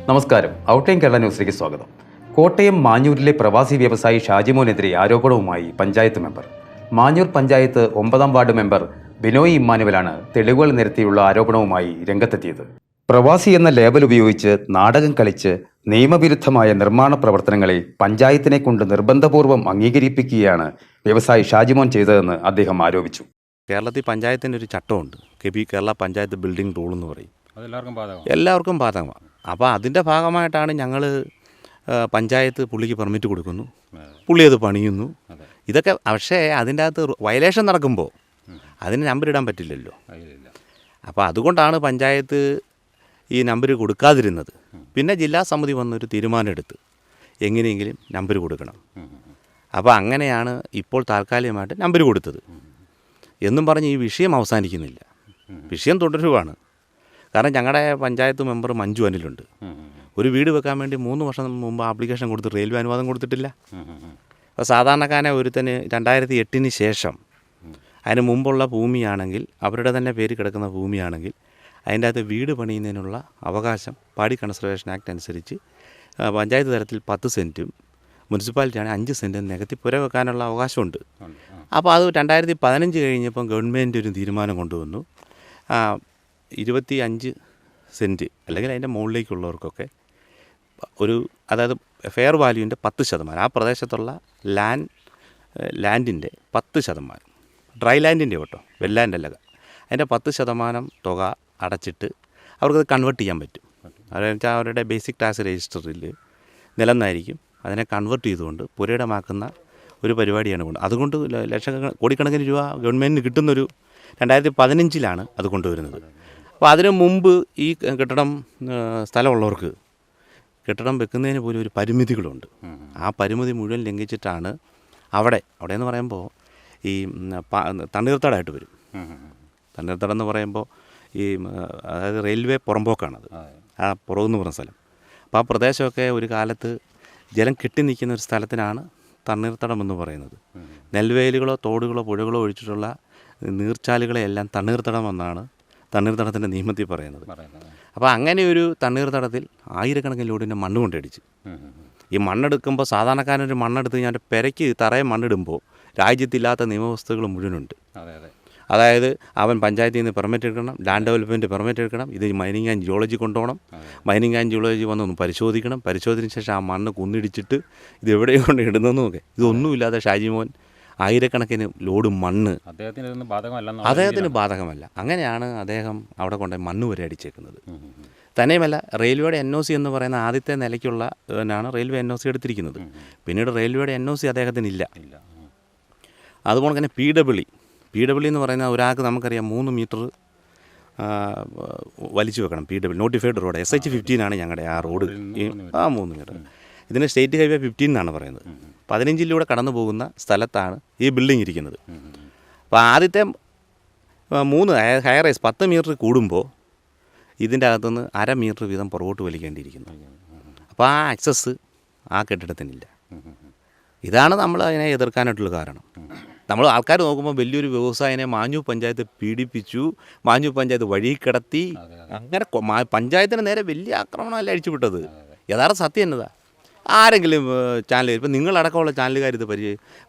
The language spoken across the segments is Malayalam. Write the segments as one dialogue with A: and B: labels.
A: നമസ്കാരം. ഔട്ട്ലൈൻ കേരള ന്യൂസിലേക്ക് സ്വാഗതം. കോട്ടയം മാഞ്ഞൂരിലെ പ്രവാസി വ്യവസായി ഷാജിമോനെതിരെ ആരോപണവുമായി പഞ്ചായത്ത് മെമ്പർ. മാഞ്ഞൂർ പഞ്ചായത്ത് 9-ാം വാർഡ് മെമ്പർ ബിനോയ് ഇമ്മാനുവലാണ് തെളിവുകൾ നിരത്തിയുള്ള ആരോപണവുമായി രംഗത്തെത്തിയത്. പ്രവാസി എന്ന ലേബൽ ഉപയോഗിച്ച് നാടകം കളിച്ച് നിയമവിരുദ്ധമായ നിർമ്മാണ പ്രവർത്തനങ്ങളെ പഞ്ചായത്തിനെ കൊണ്ട് നിർബന്ധപൂർവ്വം അംഗീകരിപ്പിക്കുകയാണ് വ്യവസായി ഷാജിമോൻ ചെയ്തതെന്ന് അദ്ദേഹം ആരോപിച്ചു.
B: കേരളത്തിൽ പഞ്ചായത്തിൻ്റെ ഒരു ചട്ടമുണ്ട്, കേരള പഞ്ചായത്ത് ബിൽഡിംഗ് റൂൾ എന്ന് പറയും. എല്ലാവർക്കും ബാധകമാണ്. അപ്പോൾ അതിൻ്റെ ഭാഗമായിട്ടാണ് ഞങ്ങൾ പഞ്ചായത്ത് പുള്ളിക്ക് പെർമിറ്റ് കൊടുക്കുന്നു, പുള്ളി അത് പണിയുന്നു. ഇതൊക്കെ പക്ഷേ അതിൻ്റെ അകത്ത് വയലേഷൻ നടക്കുമ്പോൾ അതിന് നമ്പർ ഇടാൻ പറ്റില്ലല്ലോ. അപ്പോൾ അതുകൊണ്ടാണ് പഞ്ചായത്ത് ഈ നമ്പർ കൊടുക്കാതിരുന്നത്. പിന്നെ ജില്ലാ സമിതി വന്നൊരു തീരുമാനമെടുത്ത് എങ്ങനെയെങ്കിലും നമ്പർ കൊടുക്കണം. അപ്പോൾ അങ്ങനെയാണ് ഇപ്പോൾ താൽക്കാലികമായിട്ട് നമ്പർ കൊടുത്തത് എന്നും പറഞ്ഞ് ഈ വിഷയം അവസാനിക്കുന്നില്ല, വിഷയം തുടരുവാണ്. കാരണം ഞങ്ങളുടെ പഞ്ചായത്ത് മെമ്പർ മഞ്ജു അനിലുണ്ട്. ഒരു വീട് വെക്കാൻ വേണ്ടി 3 വർഷം മുമ്പ് ആപ്ലിക്കേഷൻ കൊടുത്ത് റെയിൽവേ അനുവാദം കൊടുത്തിട്ടില്ല. അപ്പോൾ സാധാരണക്കാരനെ ഒരുത്തന് 2008 ശേഷം അതിന് മുമ്പുള്ള ഭൂമിയാണെങ്കിൽ, അവരുടെ തന്നെ പേര് കിടക്കുന്ന ഭൂമിയാണെങ്കിൽ അതിൻ്റെ അകത്ത് വീട് പണിയുന്നതിനുള്ള അവകാശം പാടി കൺസർവേഷൻ ആക്ട് അനുസരിച്ച് പഞ്ചായത്ത് തലത്തിൽ 10 സെൻറ്റും മുനിസിപ്പാലിറ്റി ആണെങ്കിൽ 5 സെൻറ്റും നികത്തി പുര വെക്കാനുള്ള അവകാശമുണ്ട്. അപ്പോൾ അത് 2015 കഴിഞ്ഞപ്പം ഗവൺമെൻറ് ഒരു തീരുമാനം കൊണ്ടുവന്നു. 25 സെൻറ്റ് അല്ലെങ്കിൽ അതിൻ്റെ മുകളിലേക്കുള്ളവർക്കൊക്കെ അതായത് ഫെയർ വാല്യൂവിൻ്റെ 10%, ആ പ്രദേശത്തുള്ള ലാൻഡിൻ്റെ 10%, ഡ്രൈ ലാൻഡിൻ്റെ കേട്ടോ, വെല്ലാൻഡല്ല, അതിൻ്റെ 10% തുക അടച്ചിട്ട് അവർക്കത് കൺവേർട്ട് ചെയ്യാൻ പറ്റും. അതെന്ന് വെച്ചാൽ അവരുടെ ബേസിക് ടാക്സ് രജിസ്റ്ററിൽ നിലനിന്നായിരിക്കും അതിനെ കൺവേർട്ട് ചെയ്തുകൊണ്ട് പുരയിടമാക്കുന്ന ഒരു പരിപാടിയാണ് കൊണ്ട്. അതുകൊണ്ട് കോടിക്കണക്കിന് രൂപ ഗവൺമെൻറ്റിന് കിട്ടുന്നൊരു 2015 അത് കൊണ്ടുവരുന്നത്. അപ്പോൾ അതിനു മുമ്പ് ഈ സ്ഥലമുള്ളവർക്ക് കെട്ടിടം വെക്കുന്നതിന് പോലും ഒരു പരിമിതികളുണ്ട്. ആ പരിമിതി മുഴുവൻ ലംഘിച്ചിട്ടാണ് അവിടെയെന്ന് പറയുമ്പോൾ ഈ തണ്ണീർത്തടായിട്ട് വരും. തണ്ണീർത്തടം എന്ന് പറയുമ്പോൾ ഈ അതായത് റെയിൽവേ പുറമ്പോക്കാണത്, ആ പുറമെന്ന് പറഞ്ഞ സ്ഥലം. അപ്പോൾ ആ പ്രദേശമൊക്കെ ഒരു കാലത്ത് ജലം കെട്ടി നിൽക്കുന്ന ഒരു സ്ഥലത്തിനാണ് തണ്ണീർത്തടം എന്ന് പറയുന്നത്. നെൽവയലുകളോ തോടുകളോ പുഴകളോ ഒഴിച്ചിട്ടുള്ള നീർച്ചാലുകളെയെല്ലാം തണ്ണീർത്തടം എന്നാണ് തണ്ണീർത്തടത്തിൻ്റെ നിയമത്തിൽ പറയുന്നത്. അപ്പോൾ അങ്ങനെ ഒരു തണ്ണീർത്തടത്തിൽ ആയിരക്കണക്കിന് ലോഡിൻ്റെ മണ്ണ് കൊണ്ടടിച്ച് ഈ മണ്ണെടുക്കുമ്പോൾ സാധാരണക്കാരനൊരു മണ്ണെടുത്ത് ഞാൻ പെരയ്ക്ക് തറയെ മണ്ണിടുമ്പോൾ രാജ്യത്തില്ലാത്ത നിയമവ്യവസ്ഥകൾ മുഴുവനുണ്ട്. അതായത് അവൻ പഞ്ചായത്തിൽ നിന്ന് പെർമിറ്റ് എടുക്കണം, ലാൻഡ് ഡെവലപ്മെൻറ്റ് പെർമിറ്റ് എടുക്കണം, ഇത് മൈനിങ് ആൻഡ് ജിയോളജി കൊണ്ടുപോകണം, മൈനിങ് ആൻഡ് ജിയോളജി വന്നൊന്ന് പരിശോധിക്കണം, പരിശോധനയ്ക്ക് ശേഷം ആ മണ്ണ് കുന്നിടിച്ചിട്ട് ഇത് എവിടെ കൊണ്ട് ഇടുന്നതെന്നൊക്കെ. ഇതൊന്നുമില്ലാതെ ഷാജിമോൻ ആയിരക്കണക്കിന് ലോഡ് മണ്ണ് അദ്ദേഹത്തിന് ബാധകമല്ല. അങ്ങനെയാണ് അദ്ദേഹം അവിടെ കൊണ്ട് മണ്ണ് വരെ അടിച്ചേക്കുന്നത്. തന്നെയുമല്ല, റെയിൽവേയുടെ NOC എന്ന് പറയുന്ന ആദ്യത്തെ നിലയ്ക്കുള്ള റെയിൽവേ NOC എടുത്തിരിക്കുന്നത്. പിന്നീട് റെയിൽവേയുടെ NOC അദ്ദേഹത്തിനില്ല. അതുപോലെ തന്നെ PW എന്ന് പറയുന്ന ഒരാൾക്ക് നമുക്കറിയാം 3 മീറ്റർ വലിച്ചു വെക്കണം. PW നോട്ടിഫൈഡ് റോഡ് SH15 ഞങ്ങളുടെ ആ റോഡ്, 3 മീറ്റർ. ഇതിന് സ്റ്റേറ്റ് ഹൈവേ 15 എന്നാണ് പറയുന്നത്. 15 കടന്നു പോകുന്ന സ്ഥലത്താണ് ഈ ബിൽഡിംഗ് ഇരിക്കുന്നത്. അപ്പോൾ ആദ്യത്തെ 3 ഹൈറൈസ് 10 മീറ്റർ കൂടുമ്പോൾ ഇതിൻ്റെ അകത്തുനിന്ന് 1/2 മീറ്റർ വീതം പുറകോട്ട് വലിക്കേണ്ടിയിരിക്കുന്നു. അപ്പോൾ ആ ആക്സസ് ആ കെട്ടിടത്തിനില്ല. ഇതാണ് നമ്മൾ അതിനെ എതിർക്കാനായിട്ടുള്ള കാരണം. നമ്മൾ ആൾക്കാർ നോക്കുമ്പോൾ വലിയൊരു വ്യവസായനെ മാഞ്ഞൂർ പഞ്ചായത്ത് പീഡിപ്പിച്ചു, മാഞ്ഞൂർ പഞ്ചായത്ത് വഴി കിടത്തി, അങ്ങനെ പഞ്ചായത്തിന് നേരെ വലിയ ആക്രമണമല്ല അഴിച്ചുവിട്ടത്. യഥാർത്ഥ സത്യം എന്നതാ. ആരെങ്കിലും ചാനലുകാർ, ഇപ്പം നിങ്ങളടക്കമുള്ള ചാനലുകാർ ഇത്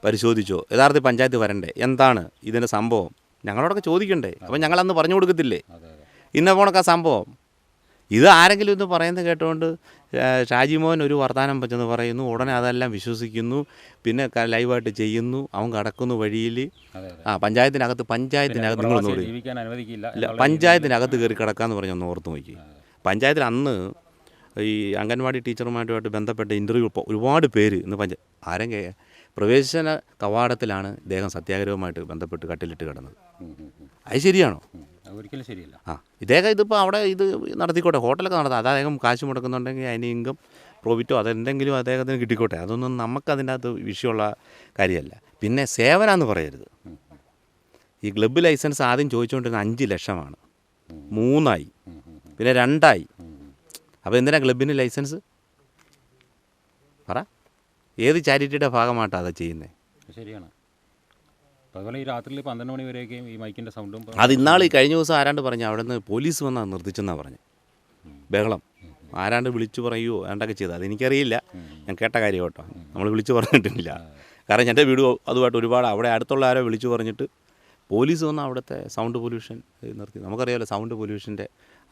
B: പരിശോധിച്ചോ? യഥാർത്ഥത്തിൽ പഞ്ചായത്ത് വരണ്ടേ? എന്താണ് ഇതിൻ്റെ സംഭവം? ഞങ്ങളോടൊക്കെ ചോദിക്കണ്ടേ? അപ്പം ഞങ്ങളന്ന് പറഞ്ഞു കൊടുക്കത്തില്ലേ ഇന്ന പോണൊക്കെ സംഭവം? ഇത് ആരെങ്കിലും ഇന്ന് പറയുന്നത് കേട്ടുകൊണ്ട് ഷാജിമോൻ ഒരു വർത്തമാനം വെച്ചെന്ന് പറയുന്നു, ഉടനെ അതെല്ലാം വിശ്വസിക്കുന്നു, പിന്നെ ലൈവായിട്ട് ചെയ്യുന്നു, അവൻ കടക്കുന്നു വഴിയിൽ. പഞ്ചായത്തിനകത്ത് നിങ്ങളൊന്നും പഞ്ചായത്തിനകത്ത് കയറി കിടക്കാമെന്ന് പറഞ്ഞൊന്ന് ഓർത്ത് നോക്കി. പഞ്ചായത്തിൽ അന്ന് ഈ അംഗൻവാടി ടീച്ചറുമായിട്ടുമായിട്ട് ബന്ധപ്പെട്ട ഇൻ്റർവ്യൂ ഒരുപാട് പേര് ഇന്ന് പ്രവേശന കവാടത്തിലാണ് ഇദ്ദേഹം സത്യാഗ്രഹവുമായിട്ട് ബന്ധപ്പെട്ട് കട്ടിലിട്ട് കിടന്നത്. അത് ശരിയാണോ?
C: ഒരിക്കലും ശരിയല്ല.
B: ഇദ്ദേഹം ഇതിപ്പോൾ അവിടെ ഇത് നടത്തിക്കോട്ടെ, ഹോട്ടലൊക്കെ നടത്താം, അത് അദ്ദേഹം കാശ് മുടക്കുന്നുണ്ടെങ്കിൽ അതിന് ഇൻകം പ്രോഫിറ്റോ അതെന്തെങ്കിലും അദ്ദേഹത്തിന് കിട്ടിക്കോട്ടെ, അതൊന്നും നമുക്കതിൻ്റെ അകത്ത് വിഷയമുള്ള കാര്യമല്ല. പിന്നെ സേവനമെന്ന് പറയരുത്. ഈ ക്ലബ്ബ് ലൈസൻസ് ആദ്യം ചോദിച്ചുകൊണ്ടിരുന്ന 5 ലക്ഷമാണ്, 3 പിന്നെ 2. അപ്പോൾ എന്തിനാ ക്ലബിന് ലൈസൻസ്? പറ, ഏത് ചാരിറ്റിയുടെ ഭാഗമായിട്ടാണ് അത് ചെയ്യുന്നത്?
C: ശരിയാണ്. അതുപോലെ ഈ രാത്രിയിൽ 12 മണി വരെയൊക്കെയും ഈ മൈക്കിൻ്റെ സൗണ്ടും
B: അത് ഇന്നാൾ ഈ കഴിഞ്ഞ ദിവസം ആരാണ്ട് പറഞ്ഞു അവിടെ നിന്ന് പോലീസ് വന്നാൽ നിർത്തിച്ചെന്നാണ് പറഞ്ഞത്. ബഹളം ആരാണ്ട് വിളിച്ചു പറയുമോ ഏണ്ടൊക്കെ ചെയ്തത് അതെനിക്കറിയില്ല. ഞാൻ കേട്ട കാര്യം കേട്ടോ, നമ്മൾ വിളിച്ചു പറഞ്ഞിട്ടില്ല. കാരണം എൻ്റെ വീട് അതുമായിട്ട് ഒരുപാട് അവിടെ അടുത്തുള്ള ആരോ വിളിച്ചു പറഞ്ഞിട്ട് പോലീസ് വന്ന് അവിടുത്തെ സൗണ്ട് പൊല്യൂഷൻ നിർത്തി. നമുക്കറിയാമല്ലോ സൗണ്ട് പൊല്യൂഷൻ്റെ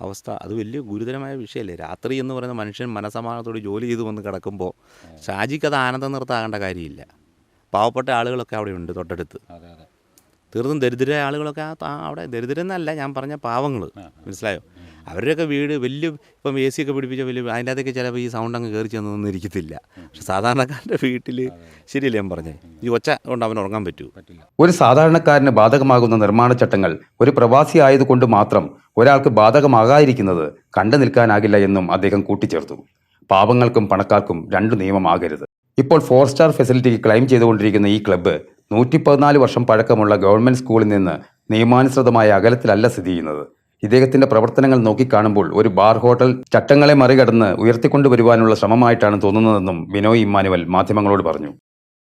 B: അവസ്ഥ, അത് വലിയ ഗുരുതരമായ വിഷയമല്ലേ. രാത്രി എന്ന് പറയുന്ന മനുഷ്യൻ മനസമാനത്തോട് ജോലി ചെയ്ത് വന്ന് കിടക്കുമ്പോൾ ഷാജിക്ക് അത് ആനന്ദം നിർത്താകേണ്ട കാര്യമില്ല. പാവപ്പെട്ട ആളുകളൊക്കെ അവിടെ ഉണ്ട് തൊട്ടടുത്ത്.
C: അതെ അതെ.
B: തീർത്തും ദരിദ്രരായ ആളുകളൊക്കെ അവിടെ ദരിദ്രരെന്നല്ല ഞാൻ പറഞ്ഞ പാവങ്ങൾ, മനസ്സിലായോ? അവരുടെയൊക്കെ വീട് വലിയ ഇപ്പം AC ഒക്കെ പിടിപ്പിച്ച വലിയ അതിൻ്റെ അകത്തൊക്കെ ചിലപ്പോൾ ഈ സൗണ്ട് അങ്ങ് കയറി ചെന്നൊന്നും ഇരിക്കത്തില്ല. പക്ഷെ സാധാരണക്കാരൻ്റെ വീട്ടിൽ ശരിയല്ലേ ഞാൻ പറഞ്ഞേ, ഈ ഒച്ച കൊണ്ട് അവന് ഉറങ്ങാൻ പറ്റൂ?
C: പറ്റില്ല.
A: ഒരു സാധാരണക്കാരന് ബാധകമാകുന്ന നിർമ്മാണ ചട്ടങ്ങൾ ഒരു പ്രവാസി ആയതുകൊണ്ട് മാത്രം ഒരാൾക്ക് ബാധകമാകാതിരിക്കുന്നത് കണ്ടു നിൽക്കാനാകില്ല എന്നും അദ്ദേഹം കൂട്ടിച്ചേർത്തു. പാവങ്ങൾക്കും പണക്കാർക്കും രണ്ടു നിയമമാകരുത്. ഇപ്പോൾ 4 സ്റ്റാർ ഫെസിലിറ്റിക്ക് ക്ലെയിം ചെയ്തുകൊണ്ടിരിക്കുന്ന ഈ ക്ലബ്ബ് 114 വർഷം പഴക്കമുള്ള ഗവൺമെന്റ് സ്കൂളിൽ നിന്ന് നിയമാനുസൃതമായ അകലത്തിലല്ല സ്ഥിതി ചെയ്യുന്നത്. ഇദ്ദേഹത്തിന്റെ പ്രവർത്തനങ്ങൾ നോക്കിക്കാണുമ്പോൾ ഒരു ബാർ ഹോട്ടൽ ചട്ടങ്ങളെ മറികടന്ന് ഉയർത്തിക്കൊണ്ടുവരുവാനുള്ള ശ്രമമായിട്ടാണ് തോന്നുന്നതെന്നും ബിനോയ് ഇമ്മാനുവൽ മാധ്യമങ്ങളോട് പറഞ്ഞു.